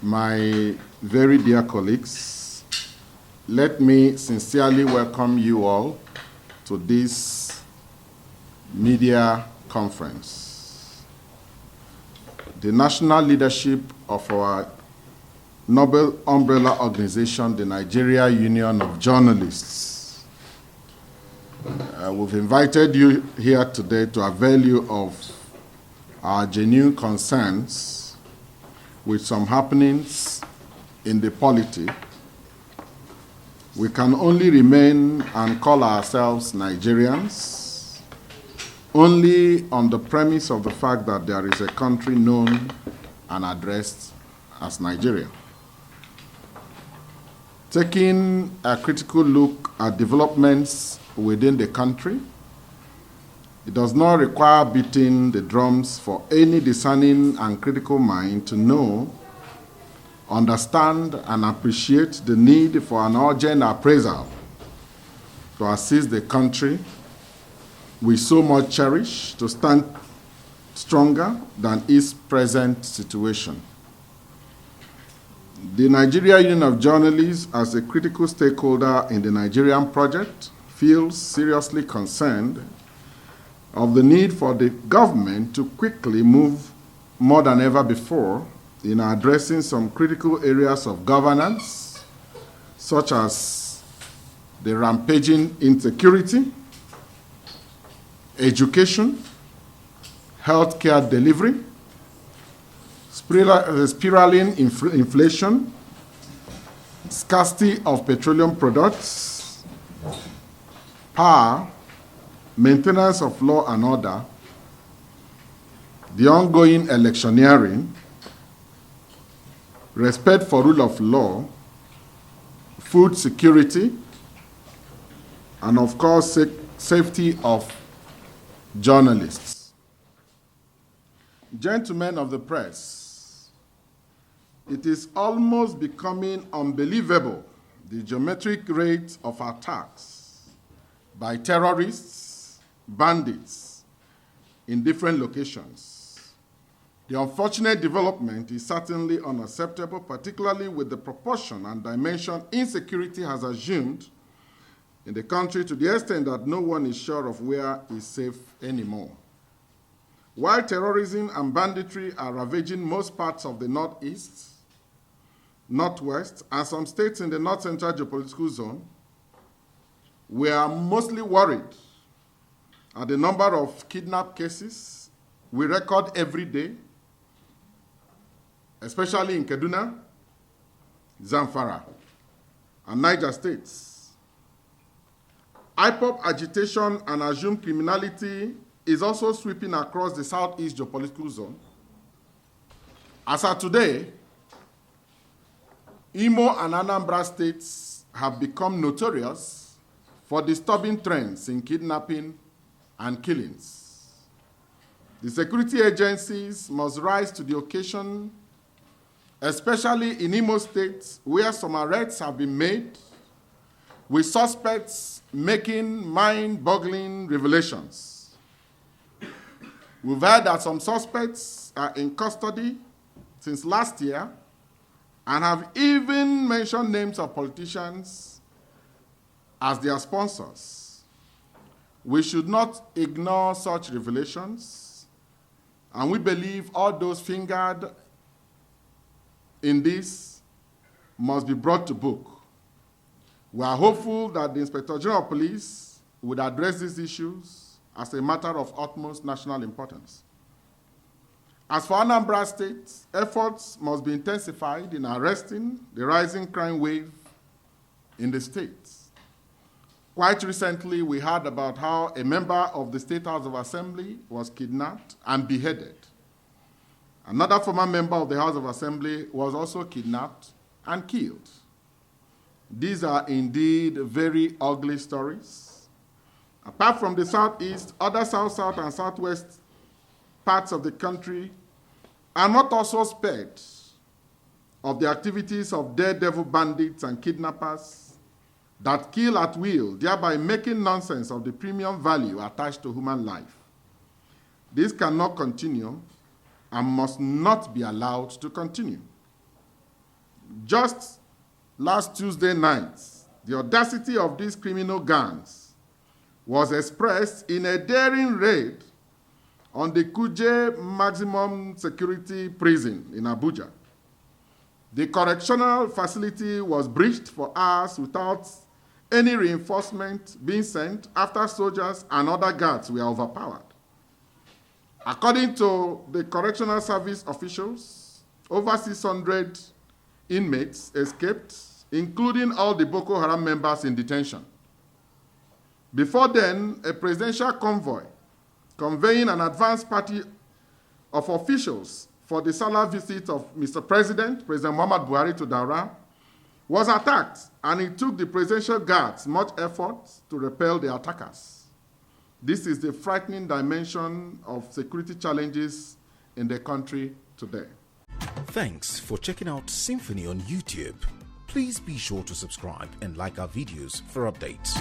My very dear colleagues, let me sincerely welcome you all to this media conference. The national leadership of our Nobel umbrella organization, the Nigeria Union of Journalists, we've invited you here today to avail you of our genuine concerns with some happenings in the polity. We can only remain and call ourselves Nigerians only on the premise of the fact that there is a country known and addressed as Nigeria. Taking a critical look at developments within the country, it does not require beating the drums for any discerning and critical mind to know, understand, and appreciate the need for an urgent appraisal to assist the country we so much cherish to stand stronger than its present situation. The Nigeria Union of Journalists, as a critical stakeholder in the Nigerian project, feels seriously concerned of the need for the government to quickly move more than ever before in addressing some critical areas of governance, such as the rampaging insecurity, education, healthcare delivery, spiraling inflation, scarcity of petroleum products, power, maintenance of law and order, the ongoing electioneering, respect for rule of law, food security, and of course, safety of journalists. Gentlemen of the press, it is almost becoming unbelievable the geometric rate of attacks by terrorists, bandits in different locations. The unfortunate development is certainly unacceptable, particularly with the proportion and dimension insecurity has assumed in the country to the extent that no one is sure of where is safe anymore. While terrorism and banditry are ravaging most parts of the Northeast, Northwest, and some states in the North Central geopolitical zone, we are mostly worried at the number of kidnap cases we record every day, especially in Kaduna, Zamfara, and Niger states. IPOP agitation and assumed criminality is also sweeping across the Southeast geopolitical zone. As of today, Imo and Anambra states have become notorious for disturbing trends in kidnapping and killings. The security agencies must rise to the occasion, especially in Imo State, where some arrests have been made, with suspects making mind-boggling revelations. We've heard that some suspects are in custody since last year and have even mentioned names of politicians as their sponsors. We should not ignore such revelations, and we believe all those fingered in this must be brought to book. We are hopeful that the Inspector General of Police would address these issues as a matter of utmost national importance. As for Anambra State, efforts must be intensified in arresting the rising crime wave in the state. Quite recently, we heard about how a member of the State House of Assembly was kidnapped and beheaded. Another former member of the House of Assembly was also kidnapped and killed. These are indeed very ugly stories. Apart from the Southeast, other South, and Southwest parts of the country are not also spared of the activities of daredevil bandits and kidnappers that kill at will, thereby making nonsense of the premium value attached to human life. This cannot continue and must not be allowed to continue. Just last Tuesday night, the audacity of these criminal gangs was expressed in a daring raid on the Kuje Maximum Security Prison in Abuja. The correctional facility was breached for hours without any reinforcement being sent after soldiers and other guards were overpowered. According to the correctional service officials, over 600 inmates escaped, including all the Boko Haram members in detention. Before then, a presidential convoy conveying an advance party of officials for the Salah visit of Mr. President Muhammad Buhari to Daura, was attacked, and it took the presidential guards much effort to repel the attackers. This is the frightening dimension of security challenges in the country today. Thanks for checking out SYMFONI on YouTube. Please be sure to subscribe and like our videos for updates.